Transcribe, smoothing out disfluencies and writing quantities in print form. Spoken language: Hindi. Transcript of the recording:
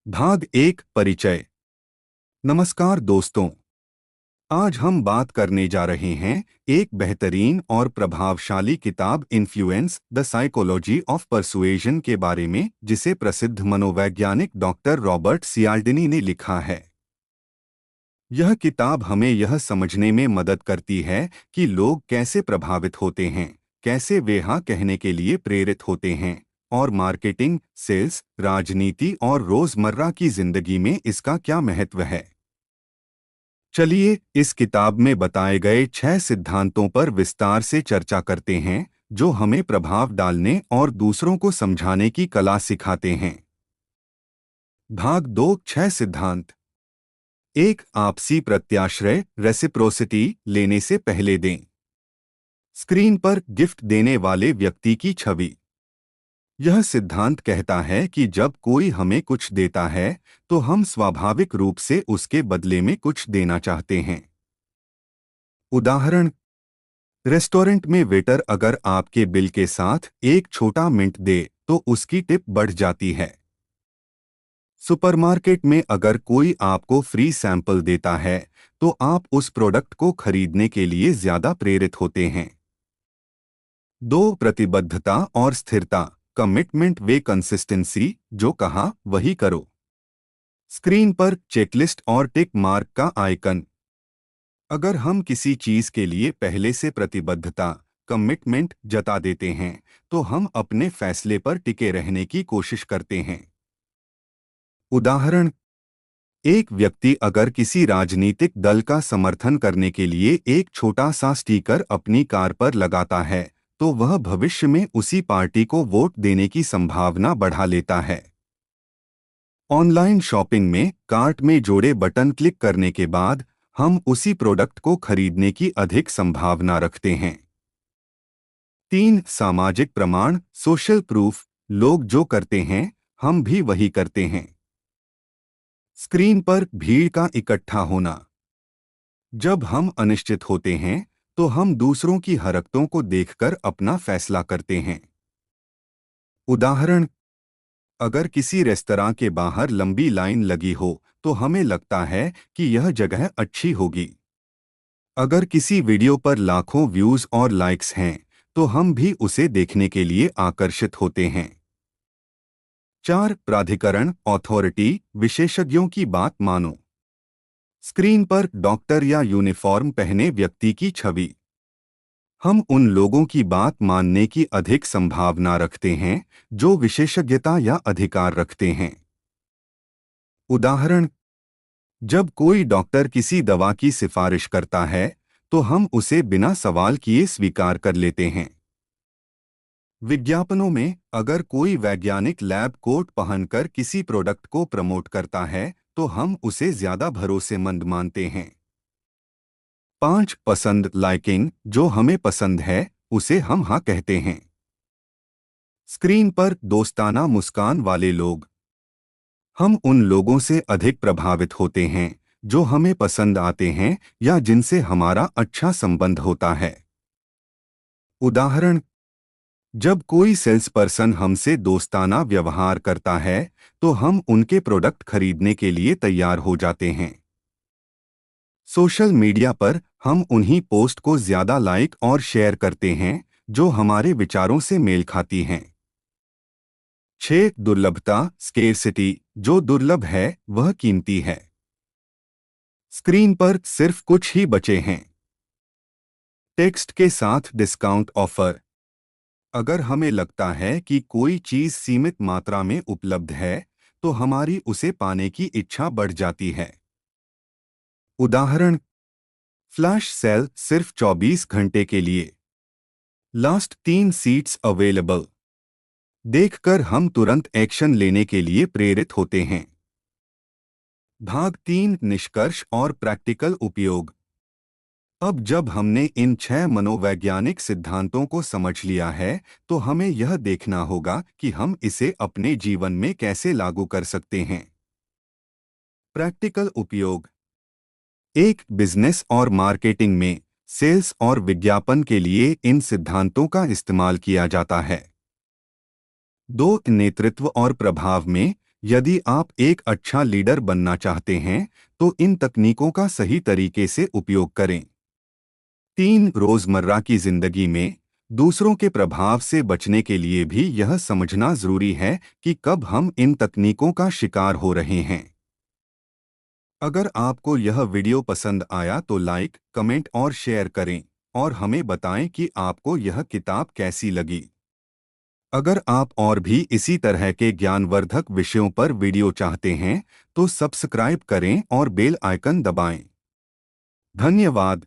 भाग एक परिचय। नमस्कार दोस्तों, आज हम बात करने जा रहे हैं एक बेहतरीन और प्रभावशाली किताब इन्फ्लुएंस द साइकोलॉजी ऑफ परसुएजन के बारे में, जिसे प्रसिद्ध मनोवैज्ञानिक डॉक्टर रॉबर्ट सियाल्डिनी ने लिखा है। यह किताब हमें यह समझने में मदद करती है कि लोग कैसे प्रभावित होते हैं, कैसे वे हाँ कहने के लिए प्रेरित होते हैं और मार्केटिंग, सेल्स, राजनीति और रोजमर्रा की जिंदगी में इसका क्या महत्व है। चलिए इस किताब में बताए गए 6 सिद्धांतों पर विस्तार से चर्चा करते हैं, जो हमें प्रभाव डालने और दूसरों को समझाने की कला सिखाते हैं। भाग 2 6 सिद्धांत। एक, आपसी प्रत्याश्रय रेसिप्रोसिटी लेने से पहले दें। स्क्रीन पर गिफ्ट देने वाले व्यक्ति की छवि। यह सिद्धांत कहता है कि जब कोई हमें कुछ देता है तो हम स्वाभाविक रूप से उसके बदले में कुछ देना चाहते हैं। उदाहरण, रेस्टोरेंट में वेटर अगर आपके बिल के साथ एक छोटा मिंट दे तो उसकी टिप बढ़ जाती है। सुपरमार्केट में अगर कोई आपको फ्री सैंपल देता है तो आप उस प्रोडक्ट को खरीदने के लिए ज्यादा प्रेरित होते हैं। 2, प्रतिबद्धता और स्थिरता कमिटमेंट वे कंसिस्टेंसी, जो कहा वही करो। स्क्रीन पर चेकलिस्ट और टिक मार्क का आइकन। अगर हम किसी चीज के लिए पहले से प्रतिबद्धता कमिटमेंट जता देते हैं तो हम अपने फैसले पर टिके रहने की कोशिश करते हैं। उदाहरण, एक व्यक्ति अगर किसी राजनीतिक दल का समर्थन करने के लिए एक छोटा सा स्टिकर अपनी कार पर लगाता है तो वह भविष्य में उसी पार्टी को वोट देने की संभावना बढ़ा लेता है। ऑनलाइन शॉपिंग में कार्ट में जोड़े बटन क्लिक करने के बाद हम उसी प्रोडक्ट को खरीदने की अधिक संभावना रखते हैं। 3, सामाजिक प्रमाण सोशल प्रूफ, लोग जो करते हैं हम भी वही करते हैं। स्क्रीन पर भीड़ का इकट्ठा होना। जब हम अनिश्चित होते हैं तो हम दूसरों की हरकतों को देखकर अपना फैसला करते हैं। उदाहरण, अगर किसी रेस्तरां के बाहर लंबी लाइन लगी हो तो हमें लगता है कि यह जगह अच्छी होगी। अगर किसी वीडियो पर लाखों व्यूज और लाइक्स हैं तो हम भी उसे देखने के लिए आकर्षित होते हैं। 4, प्राधिकरण अथॉरिटी विशेषज्ञों की बात मानो। स्क्रीन पर डॉक्टर या यूनिफॉर्म पहने व्यक्ति की छवि। हम उन लोगों की बात मानने की अधिक संभावना रखते हैं जो विशेषज्ञता या अधिकार रखते हैं। उदाहरण, जब कोई डॉक्टर किसी दवा की सिफारिश करता है तो हम उसे बिना सवाल किए स्वीकार कर लेते हैं। विज्ञापनों में अगर कोई वैज्ञानिक लैब कोट पहनकर किसी प्रोडक्ट को प्रमोट करता है तो हम उसे ज्यादा भरोसेमंद मानते हैं। 5, पसंद लाइकिंग, जो हमें पसंद है उसे हम हाँ कहते हैं। स्क्रीन पर दोस्ताना मुस्कान वाले लोग। हम उन लोगों से अधिक प्रभावित होते हैं जो हमें पसंद आते हैं या जिनसे हमारा अच्छा संबंध होता है। उदाहरण, जब कोई सेल्स पर्सन हमसे दोस्ताना व्यवहार करता है तो हम उनके प्रोडक्ट खरीदने के लिए तैयार हो जाते हैं। सोशल मीडिया पर हम उन्हीं पोस्ट को ज्यादा लाइक और शेयर करते हैं जो हमारे विचारों से मेल खाती हैं। 6, दुर्लभता स्केर्सिटी, जो दुर्लभ है वह कीमती है। स्क्रीन पर सिर्फ कुछ ही बचे हैं। टेक्स्ट के साथ डिस्काउंट ऑफर। अगर हमें लगता है कि कोई चीज सीमित मात्रा में उपलब्ध है तो हमारी उसे पाने की इच्छा बढ़ जाती है। उदाहरण, फ्लैश सेल सिर्फ 24 घंटे के लिए। Last 3 seats available. देखकर हम तुरंत एक्शन लेने के लिए प्रेरित होते हैं। भाग 3, निष्कर्ष और प्रैक्टिकल उपयोग। अब जब हमने इन 6 मनोवैज्ञानिक सिद्धांतों को समझ लिया है तो हमें यह देखना होगा कि हम इसे अपने जीवन में कैसे लागू कर सकते हैं। प्रैक्टिकल उपयोग। एक, बिजनेस और मार्केटिंग में सेल्स और विज्ञापन के लिए इन सिद्धांतों का इस्तेमाल किया जाता है। 2, नेतृत्व और प्रभाव में यदि आप एक अच्छा लीडर बनना चाहते हैं तो इन तकनीकों का सही तरीके से उपयोग करें। 3 रोजमर्रा की जिंदगी में दूसरों के प्रभाव से बचने के लिए भी यह समझना जरूरी है कि कब हम इन तकनीकों का शिकार हो रहे हैं। अगर आपको यह वीडियो पसंद आया तो लाइक, कमेंट और शेयर करें और हमें बताएं कि आपको यह किताब कैसी लगी। अगर आप और भी इसी तरह के ज्ञानवर्धक विषयों पर वीडियो चाहते हैं तो सब्सक्राइब करें और बेल आइकन दबाएं। धन्यवाद।